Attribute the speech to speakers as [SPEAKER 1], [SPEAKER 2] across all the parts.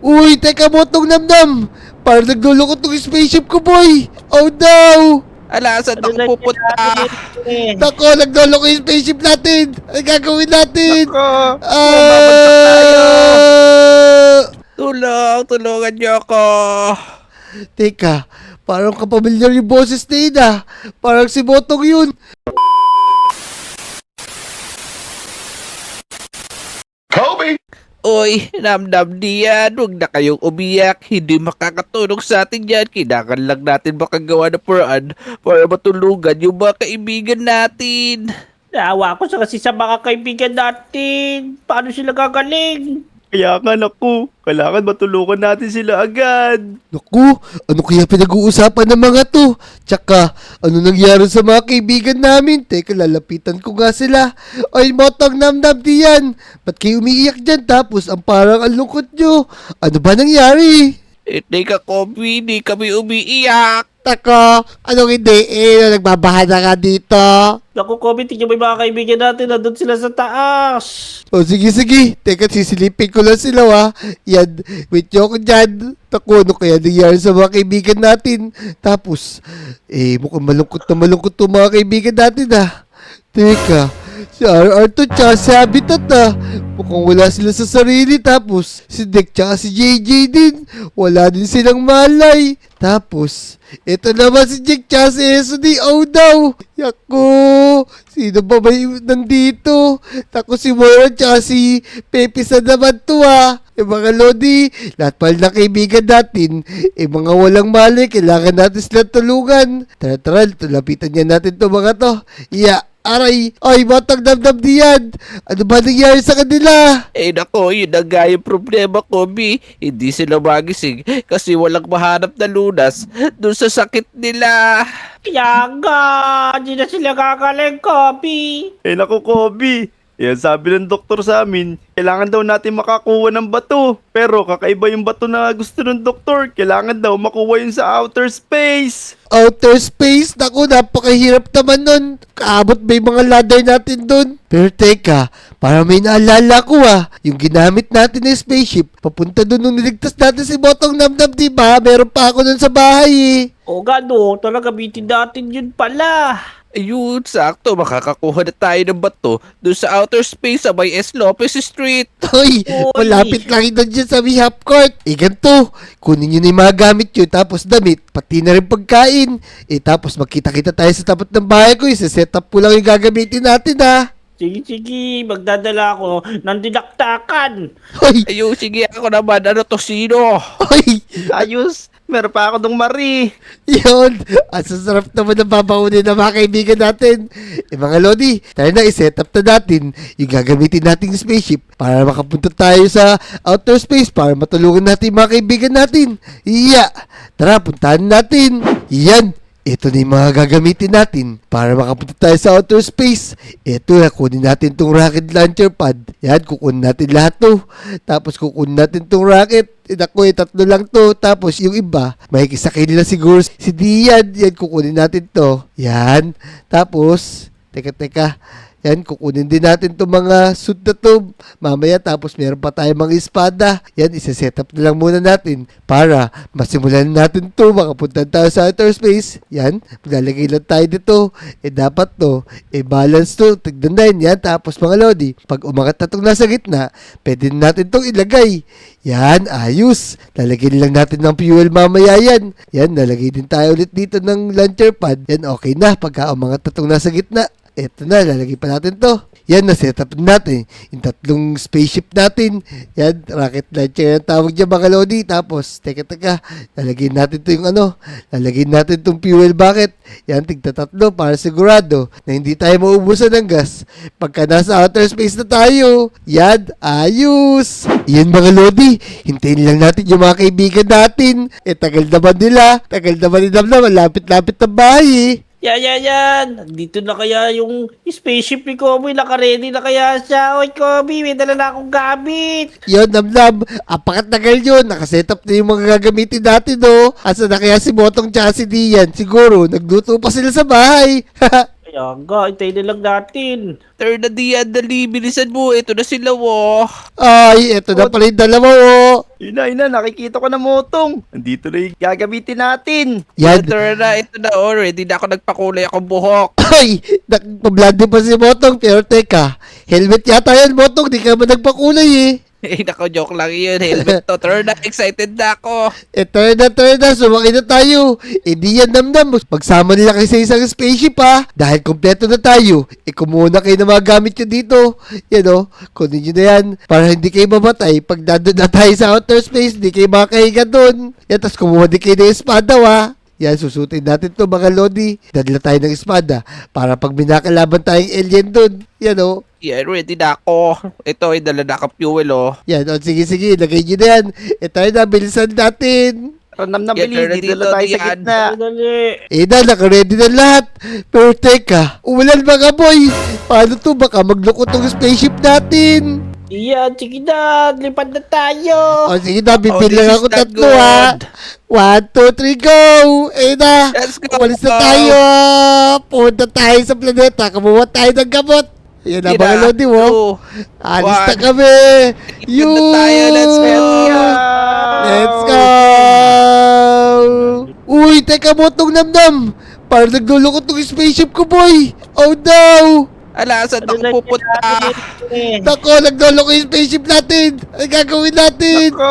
[SPEAKER 1] Uy, teka mo tong namnam. Parang naglulukot tong spaceship ko, boy. Oh no!
[SPEAKER 2] Ala, saan
[SPEAKER 3] Ano
[SPEAKER 2] ako pupunta?
[SPEAKER 1] Nako, nagluloko yung spaceship natin. Ano gagawin natin?
[SPEAKER 2] Ako, mababagsak tayo.
[SPEAKER 1] Ah!
[SPEAKER 2] Tulungan niyo ako.
[SPEAKER 1] Teka, parang kapamilyar yung boses na yun ah. Parang si Botong yun.
[SPEAKER 2] Oy, namnam diyan. Huwag na kayong umiyak. Hindi makakatulong sa atin yan. Kailangan lang natin makagawa ng paraan para matulungan yung mga kaibigan natin.
[SPEAKER 3] Naawa ko sa kasi sa mga kaibigan natin. Paano sila gagaling?
[SPEAKER 4] Kaya nga naku, kailangan matulungan natin sila agad.
[SPEAKER 1] Naku, ano kaya pinag-uusapan ng mga to? Tsaka, ano nangyari sa mga kaibigan namin? Teka, lalapitan ko nga sila. Ay, Botong namnam diyan. Ba't kayo umiiyak dyan? Tapos, ang parang ang lungkot nyo. Ano ba nangyari?
[SPEAKER 2] Teka, Kobe, hindi kami umiiyak.
[SPEAKER 1] Tako, anong hindi? Nagbabaha na ka dito.
[SPEAKER 3] Naku, Kobe, tingnan mo yung mga kaibigan natin. Nandun sila sa taas.
[SPEAKER 1] O sige. Teka, sisilipin ko lang sila ha. Yan, wait nyo ako dyan. Tako, ano kaya nangyari sa mga kaibigan natin? Tapos, mukhang malungkot to mga kaibigan natin ha. Teka, si RR to tsaka si Habitat ha. Mukhang wala sila sa sarili. Tapos, si Dick tsaka si JJ din. Wala din silang malay. Tapos, ito naman si Jake tsaka si SOD. Oh no! Yako! Sino ba nandito? Tako si Moira tsaka si Pepe sa naman to ha. Mga Lodi, lahat pala ng kaibigan natin, mga walang mali, kailangan natin silang tulungan. Tara, lapitan niya natin to mga to. Aray! Ay, batang damdam diyan! Ano ba nangyari sa kanila?
[SPEAKER 2] Nako, yun na nga yung problema, Kobe. Hindi sila magising kasi walang mahanap na lunas dun sa sakit nila.
[SPEAKER 3] Kaya nga, hindi na sila gagaling, Kobe.
[SPEAKER 4] Naku Kobe, yan sabi ng doktor sa amin, kailangan daw natin makakuha ng bato. Pero kakaiba yung bato na gusto ng doktor, kailangan daw makuha yun sa outer space.
[SPEAKER 1] Outer space? Naku, napakahirap naman nun. Kaabot ba yung mga ladder natin dun? Pero teka, para may naalala ko yung ginamit natin na spaceship, papunta dun nung niligtas natin si Botong namnam, diba? Meron pa ako dun sa bahay
[SPEAKER 3] O gano, talaga gamitin natin yun pala.
[SPEAKER 2] Ayun, sakto, makakakuha na tayo ng bato dun sa outer space sa may S. Lopez Street.
[SPEAKER 1] Hoy, malapit lang yun dyan sa may half court. Ganito, kunin nyo na yung mga gamit yun, tapos damit, pati na rin pagkain. Tapos magkita-kita tayo sa tapat ng bahay ko, set up ko lang yung gagamitin natin
[SPEAKER 3] Sige, magdadala ako ng dinaktakan.
[SPEAKER 1] Hoy,
[SPEAKER 2] Ayun, sige ako naman, ano to, sino?
[SPEAKER 1] hoy,
[SPEAKER 4] Ayos, meron pa ako dong Marie.
[SPEAKER 1] yun. Ang sasarap naman ng babaunin ng mga kaibigan natin. Mga Lodi, tayo na i-set up na natin yung gagamitin nating spaceship para makapunta tayo sa outer space para matulungan natin yung mga kaibigan natin. Tara, puntahan natin. Yan. Ito na yung mga gagamitin natin para makapunta tayo sa outer space. Ito na, kunin natin tong rocket launcher pad. Yan, kukunin natin lahat to. Tapos kukunin natin tong rocket. Naku, tatlo lang to. Tapos yung iba, makikisakay nila siguro si Dian. Yan, kukunin natin to. Yan. Tapos, teka. Yan, kukunin din natin itong mga suit na to. Mamaya, tapos meron pa tayong mga espada. Yan, isa-set up na lang muna natin para masimulan natin to. Makapunta tayo sa outer space. Yan, maglalagay lang tayo dito. Dapat to, balance to. Tignan na yan. Tapos mga Lodi, pag umangat na itong nasa gitna, pwede natin itong ilagay. Yan, ayos. Lalagyan lang natin ng fuel mamaya yan. Yan, nalagay din tayo ulit dito ng launcher pad. Yan, okay na. Pagka umangat na itong nasa gitna, eto na, lalagay pa natin to. Yan, na-set up natin. Yung tatlong spaceship natin. Yan, rocket launcher ang tawag dyan mga Lodi. Tapos, teka, lalagyan natin to yung lalagyan natin tong fuel bucket. Yan, tigtatatlo para sigurado na hindi tayo maubusan ng gas. Pagka nasa outer space na tayo. Yan, ayos. Yan mga Lodi, hintayin lang natin yung mga kaibigan natin. Tagal naman nila. Tagal naman nila, malapit-lapit na bahay
[SPEAKER 3] Yan. Dito na kaya yung spaceship ni Kobe. Naka-ready na kaya siya. Oy, Kobe, may dala na akong gamit.
[SPEAKER 1] Yun, namnam. Apakatagal yun. Nakaset up na yung mga gagamitin natin, Asa na kaya si Botong tsaka si Dian? Siguro, nagluto pa sila sa bahay.
[SPEAKER 3] Kaya nga, hintayin na lang natin.
[SPEAKER 2] Turn na diyan, dali, bilisan mo. Ito na sila, oh.
[SPEAKER 1] Ay, eto na pala yung dalawa, oh.
[SPEAKER 4] Ina, nakikita ko na motong. Andito na yung gagamitin natin.
[SPEAKER 1] Yan.
[SPEAKER 2] Turn na, ito na, already na ako nagpakulay akong buhok.
[SPEAKER 1] Ay, nagpa-blonde pa si Motong. Pero teka, helmet yata yan, Motong. Di ka ba nagpakulay eh.
[SPEAKER 2] Eh, nako, joke lang yun. Helmet to. Turn na, excited na ako.
[SPEAKER 1] Turn na, sumakay na tayo. Hindi yan namnam. Pagsama nila kayo sa isang spaceship ha. Dahil kompleto na tayo. Kumuha na kayo ng mga gamit nyo dito. Yan o, kunin nyo na yan. Para hindi kayo mamatay. Pag nandun na tayo sa outer space, hindi kayo makahiga dun. Yan, tapos kumuha din kayo ng espada ha. Yan, susutin natin to mga Lodi. Dadala tayo ng espada para pag minakalaban tayong alien dun. Yan o.
[SPEAKER 2] Yeah, ready na ako. Ito ay dala na ka fuel, oh.
[SPEAKER 1] Yan, o sige, lagay nyo na yan. Ito na, bilisan natin.
[SPEAKER 4] Nam na
[SPEAKER 2] Yeah,
[SPEAKER 4] bilis,
[SPEAKER 2] turn na
[SPEAKER 4] dito
[SPEAKER 2] dito,
[SPEAKER 4] tayo sa
[SPEAKER 2] diyan.
[SPEAKER 4] gitna.
[SPEAKER 3] Dali.
[SPEAKER 1] Naka-ready na lahat. Pero teka, umulan mga boy. Paano to? Baka maglukot tong spaceship natin.
[SPEAKER 3] Iyan, sige na, lipad na tayo.
[SPEAKER 1] O sige na,
[SPEAKER 2] this
[SPEAKER 1] bibilang
[SPEAKER 2] is
[SPEAKER 1] ako
[SPEAKER 2] not
[SPEAKER 1] tatlo ha.
[SPEAKER 2] good.
[SPEAKER 1] 1, 2, 3, go! Na,
[SPEAKER 2] Let's go.
[SPEAKER 1] umalis na tayo. Punta tayo sa planeta. Kumuha tayo ng gamot. Yan na mga Lodi mo. Alis na
[SPEAKER 2] one.
[SPEAKER 1] kami.
[SPEAKER 2] Yun na tayo, let's go.
[SPEAKER 1] Let's go! Uy, teka mo tong namnam. Parang naglulukot tong spaceship ko, boy. Oh no!
[SPEAKER 2] Ala, saan
[SPEAKER 3] Ano na
[SPEAKER 2] ako pupunta?
[SPEAKER 3] natin?
[SPEAKER 1] Nako, nagluloko yung spaceship natin. Ano gagawin natin?
[SPEAKER 4] Ako,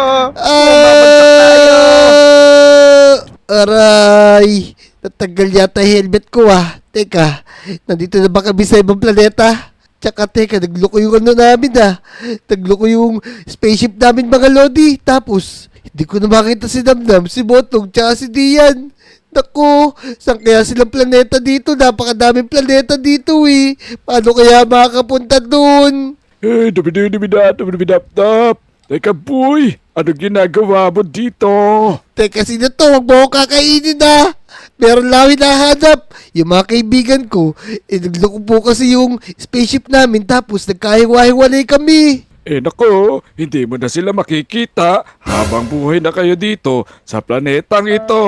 [SPEAKER 1] Aray! Natanggal yata yung helmet ko ah. Teka, nandito na ba kami sa ibang planeta? Tsaka teka, nagloko yung ano namin ah. Nagloko yung spaceship namin mga Lodi. Tapos, hindi ko na makita si Damdam, si Botong, tsaka si Dian. Naku, saan kaya silang planeta dito? Napakadaming planeta dito eh. Paano kaya makakapunta dun?
[SPEAKER 5] Eh, dumi-dumi-dap-dap. Teka, boy, ano ginagawa mo dito?
[SPEAKER 1] Teka, sino to? Huwag mo ako kakainin na. Meron lang hinahanap. Yung mga kaibigan ko, nagloko po kasi yung spaceship namin tapos nagkahiwa-hiwalay kami.
[SPEAKER 5] Eh nako, hindi mo na sila makikita habang buhay na kayo dito sa planetang ito.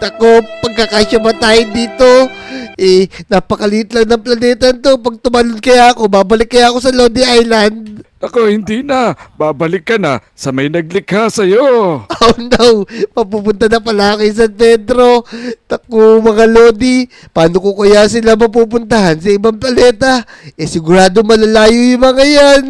[SPEAKER 1] Tako, pagkakasya ba tayo dito? Napakaliit lang ng planeta to. Pag tumalon kaya ako, babalik kaya ako sa Lodi Island.
[SPEAKER 5] Ako, hindi na. Babalik ka na sa may naglikha sa'yo.
[SPEAKER 1] Oh no, mapupunta na pala ako sa San Pedro. Tako, mga Lodi, paano ko kaya sila mapupuntahan sa ibang planeta? Sigurado malalayo yung mga yan.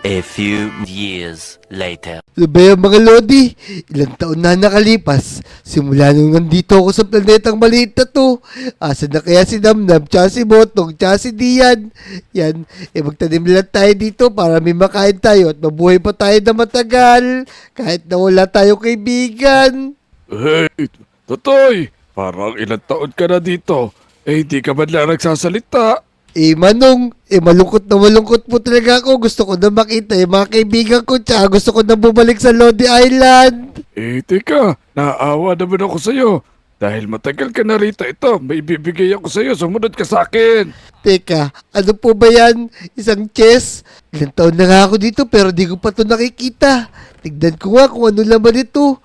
[SPEAKER 6] A few years later.
[SPEAKER 1] Ano ba yung mga Lodi? Ilang taon na nakalipas. Simula nung nandito ako sa planetang maliit na to. Asan na kaya si Namnam, tsaka si Botong, tsaka si Dian? Yan, magtanim lang tayo dito para may makain tayo at mabuhay pa tayo na matagal. Kahit na wala tayo kaibigan.
[SPEAKER 5] Hey, Totoy, parang ilang taon ka na dito. Eh, hindi ka man lang nagsasalita.
[SPEAKER 1] Manong, malungkot po talaga ako. Gusto ko na makita yung mga kaibigan ko, tsaka gusto ko na bumalik sa Lodi Island.
[SPEAKER 5] Eh, teka, naaawa naman ako sa'yo. Dahil matagal ka na rito, ito, may bibigay ako sa'yo, sumunod ka sa akin.
[SPEAKER 1] Teka, ano po ba yan? Isang chess? Ilang taon na nga ako dito pero di ko pa ito nakikita. Tignan ko nga kung ano laman ito.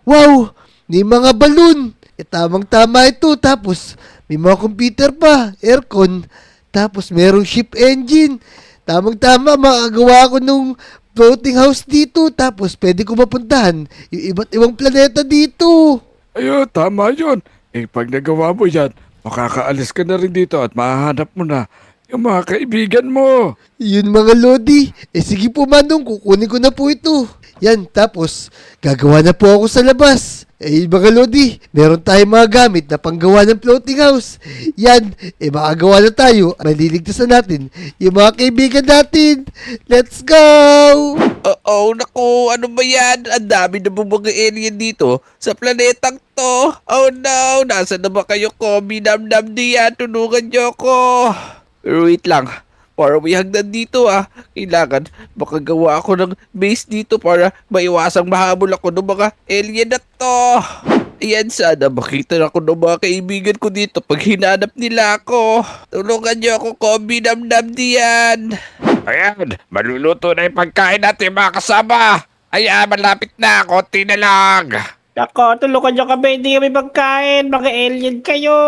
[SPEAKER 1] Wow! May mga balloon. Tamang-tama ito. Tapos, may mga computer pa, aircon. Tapos, merong ship engine. Tamang-tama, makagawa ko nung floating house dito. Tapos, pwede ko mapuntahan yung iba't ibang planeta dito.
[SPEAKER 5] Ayun, tama yun. Eh, pag nagawa mo yan, makakaalis ka na rin dito at mahahanap mo na yung mga kaibigan mo.
[SPEAKER 1] Yun mga Lodi. Sige po Manong, kukunin ko na po ito. Yan, tapos gagawa na po ako sa labas. Mga Lodi, meron tayong mga gamit na panggawa ng floating house. Yan, makagawa na tayo. Maliligtasan natin yung mga kaibigan natin. Let's go!
[SPEAKER 2] Oh, naku, ano ba yan? Ang dami na mga alien dito sa planetang to. Oh no, nasa na ba kayo, Kobe? Namnam diyan, tulungan niyo ko. Wait lang, para may hagdan dito Kailangan makagawa ako ng base dito para maiwasang mahabol ako ng mga alien na to. Ayan, sana makita ako ng mga kaibigan ko dito pag hinanap nila ako. Tulungan niyo ako, Kobe. Namnam diyan. Ayan, maluluto na yung pagkain natin mga kasama. Ayan, malapit na. Konti na lang.
[SPEAKER 3] Nako, tulungan nyo kami, hindi kami magkain. Mga alien kayo.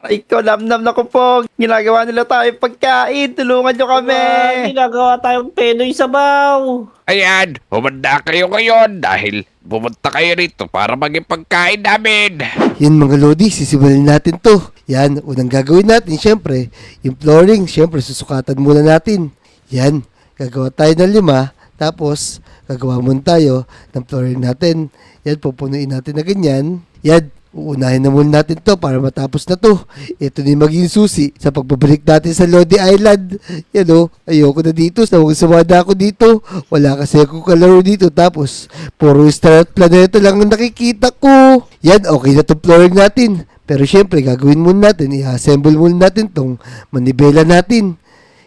[SPEAKER 4] Ay, ko, namnam na ko po. Ginagawa nila tayo pagkain. Tulungan nyo kami.
[SPEAKER 3] Ginagawa tayong penoy sabaw.
[SPEAKER 2] Ayan, humanda kayo ngayon dahil pumunta kayo rito para maging pagkain namin.
[SPEAKER 1] Yan mga Lodi, sisimulan natin to. Yan, unang gagawin natin, syempre, yung flooring, syempre, susukatan muna natin. Yan, gagawa tayo ng 5, tapos, gagawa muna tayo ng flooring natin. Yan, pupunuin natin na ganyan. Yan, uunahin na muna natin to para matapos na to. Ito na yung maging susi sa pagbabalik natin sa Lodi Island. Yan o, ayoko na dito. Sumada ako dito. Wala kasi ako kalaro dito. Tapos, puro star at planeta lang ang nakikita ko. Yan, okay na to flooring natin. Pero syempre, gagawin muna natin. I-assemble muna natin tong manibela natin.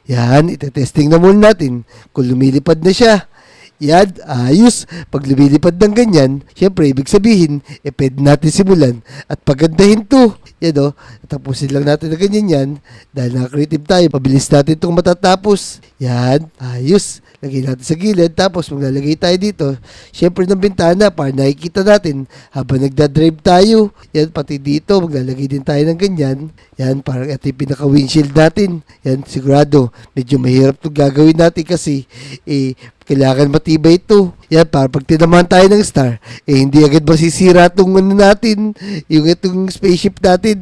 [SPEAKER 1] Yan, itetesting na muna natin kung lumilipad na siya. Yan, ayos. Pag lumilipad ng ganyan, syempre, ibig sabihin, pwede natin simulan at pagandahin to. Yan o, tapusin lang natin na ganyan yan. Dahil nakakreative tayo, pabilis natin itong matatapos. Yan, ayos. Lagay natin sa gilid, tapos maglalagay tayo dito. Syempre ng bintana para nakikita natin habang nagdadrive tayo. Yan, pati dito, maglalagay din tayo ng ganyan. Yan, parang ito yung pinaka-windshield natin. Yan, sigurado, medyo mahirap itong gagawin natin kasi, kailangan matibay ito. Yan, para pag tinamaan tayo ng star, hindi agad masisira itong ano natin, yung itong spaceship natin,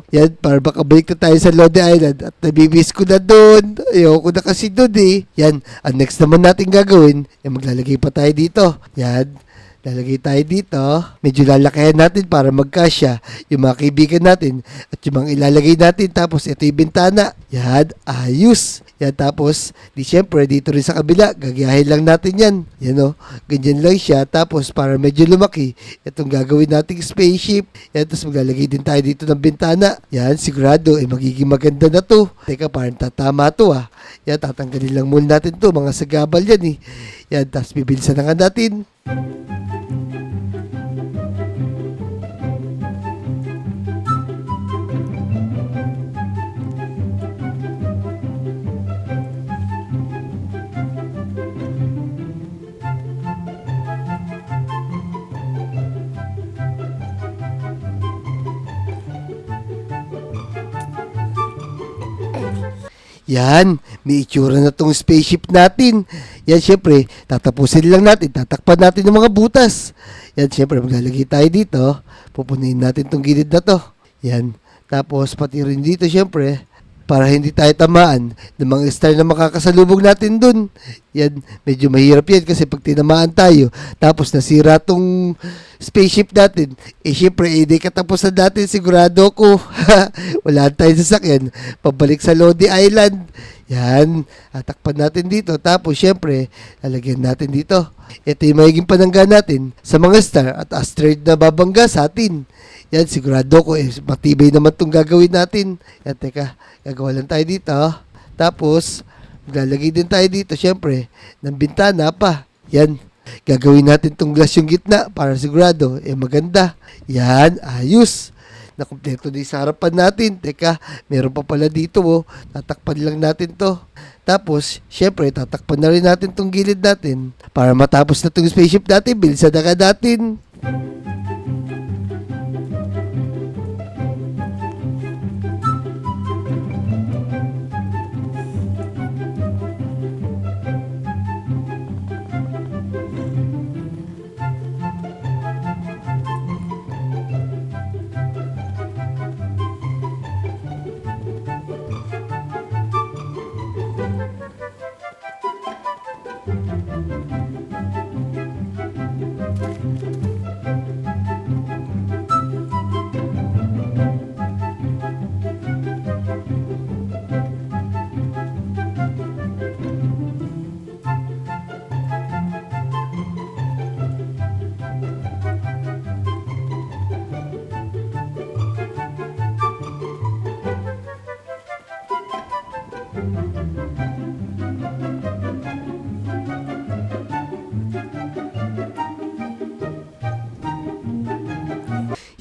[SPEAKER 1] yan, para baka balik na tayo sa Lodi Island at nabibis ko na doon. Ayoko na kasi doon Yan, ang next naman natin gagawin, maglalagay pa tayo dito. Yan, lalagay tayo dito. Medyo lalakayan natin para magkasya yung mga kaibigan natin at yung mga ilalagay natin. Tapos ito yung bintana. Yan, ayos. Yan, tapos di syempre dito rin sa kabila, gagayahin lang natin yan. Yan o, ganyan lang siya. Tapos para medyo lumaki, itong gagawin nating spaceship. Yan, tapos maglalagay din tayo dito ng bintana. Yan, sigurado, magiging maganda na to. Teka, parang tatama to Yan, tatanggalin lang muna natin to. Mga sagabal yan Yan, tapos bibilisan na nga natin. Yan, may itsura na tong spaceship natin. Yan, syempre, tatapusin lang natin, tatakpan natin ng mga butas. Yan, syempre, maglalagay tayo dito. Pupunin natin tong gilid na to. Yan, tapos pati rin dito, syempre, para hindi tayo tamaan ng mga star na makakasalubog natin dun. Yan, medyo mahirap yan kasi pag tinamaan tayo, tapos nasira tong spaceship natin, syempre, hindi katapusan natin, sigurado ko. Wala tayong sasakyan, pabalik sa Lodi Island. Yan, atakpan natin dito, tapos syempre, lalagyan natin dito. Ito yung magiging panangga natin sa mga star at asteroid na babangga sa atin. Yan, sigurado ko, matibay naman itong gagawin natin. Yan, teka, gagawa lang tayo dito. Tapos, maglalagay din tayo dito, syempre, ng bintana pa. Yan, gagawin natin itong glass yung gitna para sigurado, maganda. Yan, ayos. Nakumpleto din sa harapan natin. Teka, meron pa pala dito, tatakpan lang natin to. Tapos, syempre, tatakpan na rin natin itong gilid natin para matapos na itong spaceship natin, bilisan na ka natin.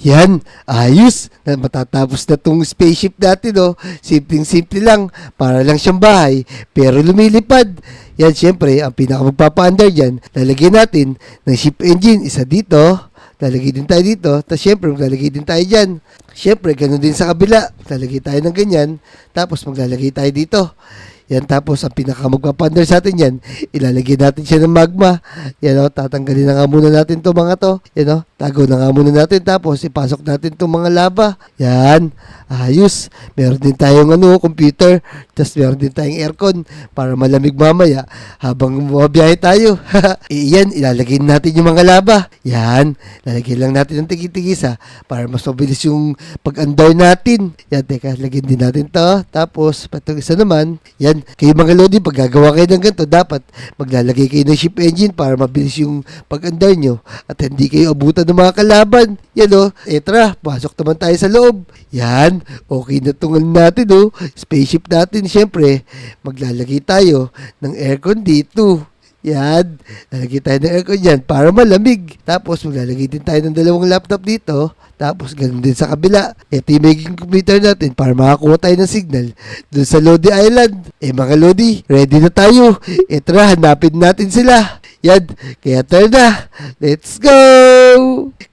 [SPEAKER 1] Yan, ayos. Matatapos na tong spaceship natin, Simpleng-simple lang. Para lang siyang bahay, pero lumilipad. Yan, syempre, ang pinakamagpapa-under dyan, lalagyan natin ng ship engine, isa dito. lalagay din tayo dito. Tapos syempre, maglalagay din tayo dyan. Syempre, ganun din sa kabila. Lalagay tayo ng ganyan. Tapos maglalagay tayo dito. Yan, tapos ang pinaka magpapander sa atin yan, ilalagay natin siya ng magma. Yan o, tatanggalin na nga muna natin to mga to. Yan o, tago na nga muna natin. Tapos ipasok natin itong mga lava. Yan, ayos. Meron din tayong computer. Tapos meron din tayong aircon para malamig mamaya habang bumabiyahe tayo. Yan, ilalagay natin yung mga lava. Yan, lalagay lang natin ng tigi-tigisa para mas mabilis yung pag-andar natin. Yan, teka, lagyan din natin to. Tapos, patong isa naman, yan, kayo mga lodi, pag gagawa kayo ng ganito, dapat maglalagay kayo ng ship engine para mabilis yung pag-andar nyo at hindi kayo abutan ng mga kalaban. Yan o, tara, pasok naman tayo sa loob. Yan, okay na tungal natin o. Spaceship natin, syempre, maglalagay tayo ng aircon dito. Yan, lalagay tayo ng aircon dyan para malamig. Tapos maglalagay din tayo ng dalawang laptop dito. Tapos ganun din sa kabila. Ito yung magiging computer natin para makakuha tayo ng signal dun sa Lodi Island. Mga Lodi, ready na tayo. Tara, hanapin natin sila. Yan, kaya tara na. Let's go!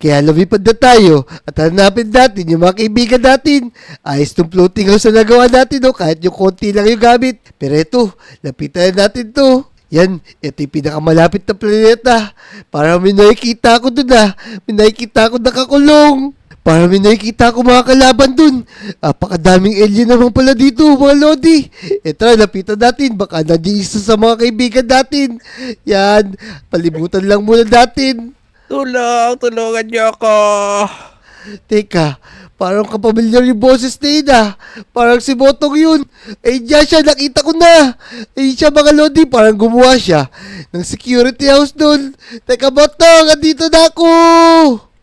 [SPEAKER 1] Kaya lumipad na tayo at hanapin natin yung mga kaibigan natin. Ayos tong floating house na nagawa natin, no? Kahit yung konti lang yung gamit. Pero ito, lapitan natin to. Yan, ito yung pinakamalapit na planeta. Para may nakikita ko dun May nakikita ko nakakulong. Para may nakikita ko mga kalaban dun. Apakadaming alien naman pala dito, mga Lodi. Tara, lapitan natin. Baka nandiyan isa sa mga kaibigan natin. Yan, palibutan lang muna natin.
[SPEAKER 2] Tulungan niyo ako.
[SPEAKER 1] Teka, parang kapamilyar yung boses na yun Parang si Botong yun. Diyan siya, nakita ko na. Siya mga Lodi, parang gumawa siya ng security house dun. Teka Botong, andito na ako.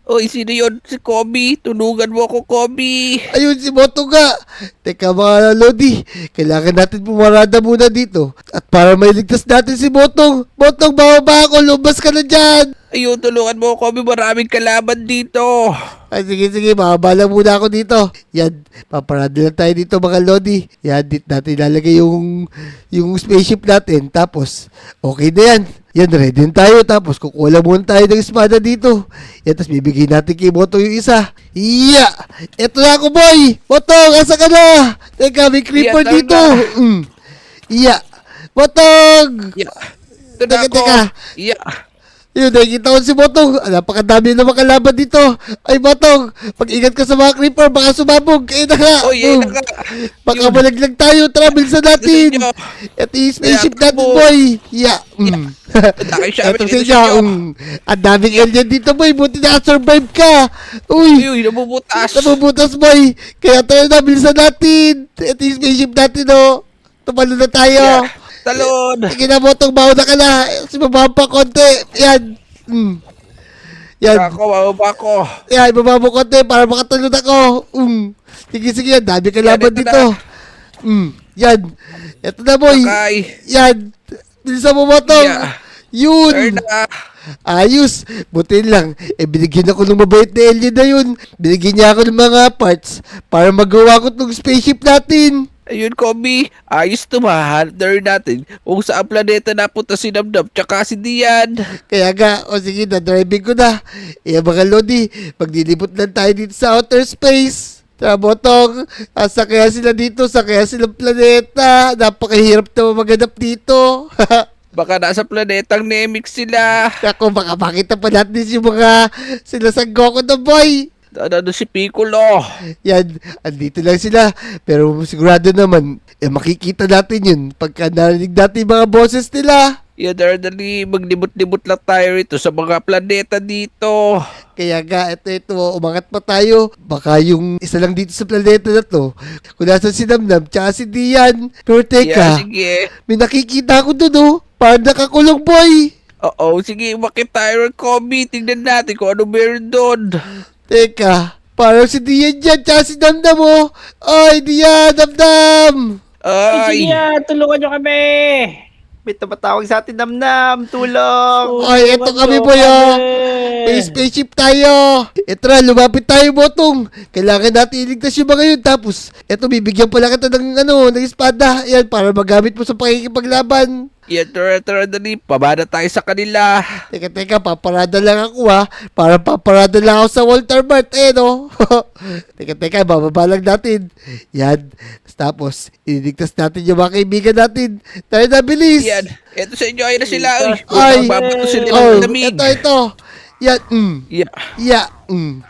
[SPEAKER 2] Oy, sino yun? Si Kobe. Tulungan mo ako, Kobe.
[SPEAKER 1] Ayun si Botong nga. Teka mga Lodi, kailangan natin pumarada muna dito. At para mailigtas natin si Botong. Botong, bababa ako, lumabas ka na dyan.
[SPEAKER 2] Ayun, tulungan mo, Kobe. Maraming kalaban dito.
[SPEAKER 1] Ay, sige, bababa lang muna ako dito. Yan, paparada lang tayo dito mga Lodi. Yan, dito natin ilalagay yung spaceship natin. Tapos, okay na yan. Yan, ready na tayo. Tapos, kukuha muna tayo ng espada dito. Yan, tapos bibigay natin kay Botong yung isa. Iya! Eto na ako, boy! Botong, asa ka na? Teka, may creeper
[SPEAKER 2] Iya,
[SPEAKER 1] dito. Iya! Botong!
[SPEAKER 2] Yeah. Ito na ako.
[SPEAKER 1] Teka.
[SPEAKER 2] Yeah.
[SPEAKER 1] Yun, nakikita ko si Botong. Napakadami na makalaban dito. Ay, Botong, pag-ingat ka sa mga creeper, baka sumabog. Ayun na nga.
[SPEAKER 2] Oy, ayun na nga.
[SPEAKER 1] Baka malaglag tayo. Travel sa natin.
[SPEAKER 2] Gusto nyo?
[SPEAKER 1] Ito yung spaceship
[SPEAKER 2] Kaya
[SPEAKER 1] natin,
[SPEAKER 2] takbo.
[SPEAKER 1] boy. Yeah.
[SPEAKER 2] Dahil siya,
[SPEAKER 1] Ito
[SPEAKER 2] dito
[SPEAKER 1] siya.
[SPEAKER 2] siya.
[SPEAKER 1] Ang daming alien dito, boy. Buti na-survive ka. Uy.
[SPEAKER 2] Uy, nabubutas.
[SPEAKER 1] Nabubutas, boy. Kaya tayo na, bilisan natin. Ito yung spaceship natin, oh. Tumalo na tayo.
[SPEAKER 2] Yeah. Talon.
[SPEAKER 1] Sige na, Botong, bauna ka na. Sumababa pa konti. Yan. Yan.
[SPEAKER 2] Ako, mababa ko.
[SPEAKER 1] Yan, ibaba mo konti para makatalon ako. Sige, yan. Dami ka laban
[SPEAKER 2] ito
[SPEAKER 1] dito. Yan. Ito na, boy.
[SPEAKER 2] Okay.
[SPEAKER 1] Yan. Bilisan mo, Botong.
[SPEAKER 2] Yeah.
[SPEAKER 1] Yun.
[SPEAKER 2] Turn na.
[SPEAKER 1] Ayos. Buti lang. Binigyan ako ng mabait na alien na yun. Binigyan niya ako ng mga parts para magawa ko itong spaceship natin.
[SPEAKER 2] Ayun, Kobe. Ayos tumahanter natin kung saan planeta napunta si Namnam tsaka si Dian.
[SPEAKER 1] Kaya nga, sige, na-driving ko na. Mga Lodi, maglilibot lang tayo dito sa outer space. Tara, Botong, asa kaya sila dito, sa kaya silang planeta. Napakahirap na maganap dito.
[SPEAKER 2] Baka nasa planetang Nemix sila.
[SPEAKER 1] Ako, baka makita pa natin yung mga sila sa Goku na boy.
[SPEAKER 2] Ano si Piccolo?
[SPEAKER 1] Yan, andito lang sila. Pero sigurado naman, makikita natin yun pagka narinig natin yung mga boses nila.
[SPEAKER 2] Yan, dali, maglibot-libot lang tayo rito sa mga planeta dito.
[SPEAKER 1] Kaya nga, ito, umangat pa tayo. Baka yung isa lang dito sa planeta na to, kung nasa si Namnam, tsaka si Dian. Pero teka,
[SPEAKER 2] Yeah, sige.
[SPEAKER 1] may nakikita ko doon, oh. Parang nakakulong, boy.
[SPEAKER 2] Oo, sige, umakit tayo ng Kobe. Tingnan natin kung ano meron doon.
[SPEAKER 1] Teka, parang si Dian dyan, tsaka si Namnam, oh. Ay, Dian, Namnam.
[SPEAKER 2] Ay,
[SPEAKER 3] Sige yan, tulungan nyo kami.
[SPEAKER 4] May tumatawag sa atin, Namnam. Tulong!
[SPEAKER 1] Ay, eto
[SPEAKER 3] Tulungan
[SPEAKER 1] kami,
[SPEAKER 3] nyo
[SPEAKER 1] boy, oh.
[SPEAKER 3] kami.
[SPEAKER 1] May spaceship tayo. Etra, lumapit tayo, Botong. Kailangan natin iligtas yung mga yun. Tapos, eto, bibigyan pala kita ng espada. Yan, para magamit mo sa pakikipaglaban.
[SPEAKER 2] Yan, tara, dali. Pabada tayo sa kanila.
[SPEAKER 1] Teka, paparada lang ako ha. Para paparada lang ako sa Walter Mart. No? Teka, bababa lang natin. Yan. Tapos, iniligtas natin yung mga kaibigan natin. Tayo na, bilis.
[SPEAKER 2] Yan. Eto sa inyo, ayun na sila.
[SPEAKER 1] Ay.
[SPEAKER 2] Babato sila
[SPEAKER 1] Oh,
[SPEAKER 2] ng lamig.
[SPEAKER 1] ito. Yan,
[SPEAKER 2] Yeah.
[SPEAKER 1] Yeah,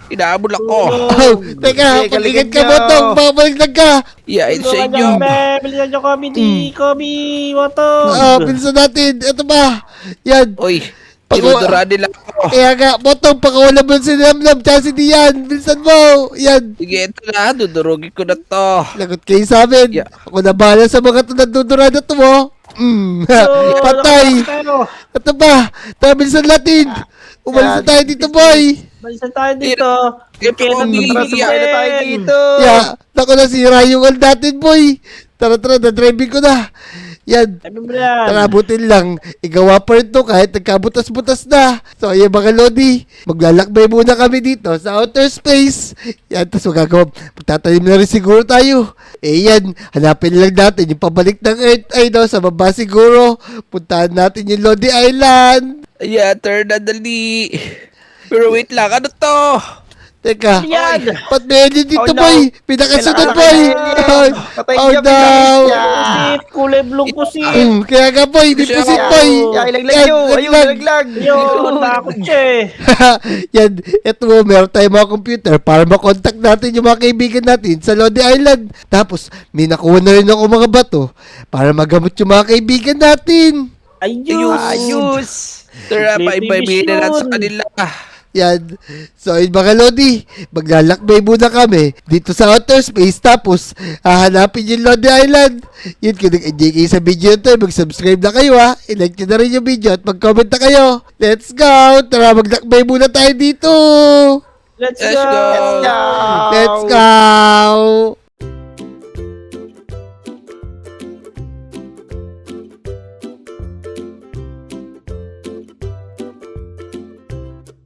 [SPEAKER 2] Inaabol ako.
[SPEAKER 1] Oh, teka, pag-ingat ka, Botong. Babalik ka.
[SPEAKER 2] Yeah, ayun sa
[SPEAKER 3] Tulungan
[SPEAKER 2] inyo.
[SPEAKER 3] nyo kami. Bilisan nyo kami di. Kobe, Wato.
[SPEAKER 1] Pinsan natin. Ito ba? Yan.
[SPEAKER 2] Uy,
[SPEAKER 1] Pag-
[SPEAKER 2] tinudura nila ako.
[SPEAKER 1] Kaya nga, Botong, pakawalan mo si Lamlam, tsaka si Dian. Pinsan mo. Yan.
[SPEAKER 2] Sige, ito na. Dudurugin ko na to.
[SPEAKER 1] Lagot kayo sa amin.
[SPEAKER 2] Yeah.
[SPEAKER 1] Ako na bahala sa mga tunadudura na to, mo. Patay. Ito ba? Tabilsan natin. Umalis na tayo dito, boy.
[SPEAKER 3] Balisan tayo dito.
[SPEAKER 2] Ito, Kobe.
[SPEAKER 1] Yeah. Naku, nasira yung all natin, boy. Tara, na-driving ko na. Yan.
[SPEAKER 3] Sabi mo yan.
[SPEAKER 1] Tara, butin lang. Igawa pa rin to kahit nagkabutas-butas na. So, ayan mga Lodi. Maglalakbay muna kami dito sa outer space. Yan, tapos magagawa. Magtatanim na rin siguro tayo. Yan, hanapin lang natin yung pabalik ng Earth. Ay, no, sa baba siguro. Puntahan natin yung Lodi Island.
[SPEAKER 2] Ayan, turn na dali. Pero wait lang, ano to?
[SPEAKER 1] Teka.
[SPEAKER 3] Yan.
[SPEAKER 1] Ba't may alien dito,
[SPEAKER 4] Oh, no.
[SPEAKER 1] boy? Pinakasunod,
[SPEAKER 4] Kailangan
[SPEAKER 1] boy.
[SPEAKER 4] natin. Patay
[SPEAKER 1] Oh,
[SPEAKER 4] niya,
[SPEAKER 1] no.
[SPEAKER 3] Pusit. Kulay blue pusit.
[SPEAKER 1] Kaya nga, boy. Di
[SPEAKER 2] Siya
[SPEAKER 1] pusit,
[SPEAKER 2] nga.
[SPEAKER 1] boy.
[SPEAKER 4] Ilaglag nyo. Ayun, ilaglag.
[SPEAKER 3] Yun, takot siya eh.
[SPEAKER 1] Yan, eto mo, meron tayong mga computer para makontak natin yung mga kaibigan natin sa Lodi Island. Tapos, may nakuha na rin ako mga bato para magamot yung mga kaibigan natin.
[SPEAKER 3] Ayos.
[SPEAKER 2] Tara,
[SPEAKER 3] Baby
[SPEAKER 2] paibaybigin na
[SPEAKER 3] mission.
[SPEAKER 2] natin sa kanila.
[SPEAKER 1] Yan. So, yun mga Lodi, maglalakbay muna kami dito sa outer space. Tapos, hahanapin yung Lodi Island. Yun, kung nag-enjoy kayo sa video ito, mag-subscribe na kayo ha. I-like nyo na rin yung video at mag-comment na kayo. Let's go! Tara, maglakbay muna tayo dito.
[SPEAKER 3] Let's
[SPEAKER 2] Let's
[SPEAKER 3] go.
[SPEAKER 2] go.
[SPEAKER 1] Let's go!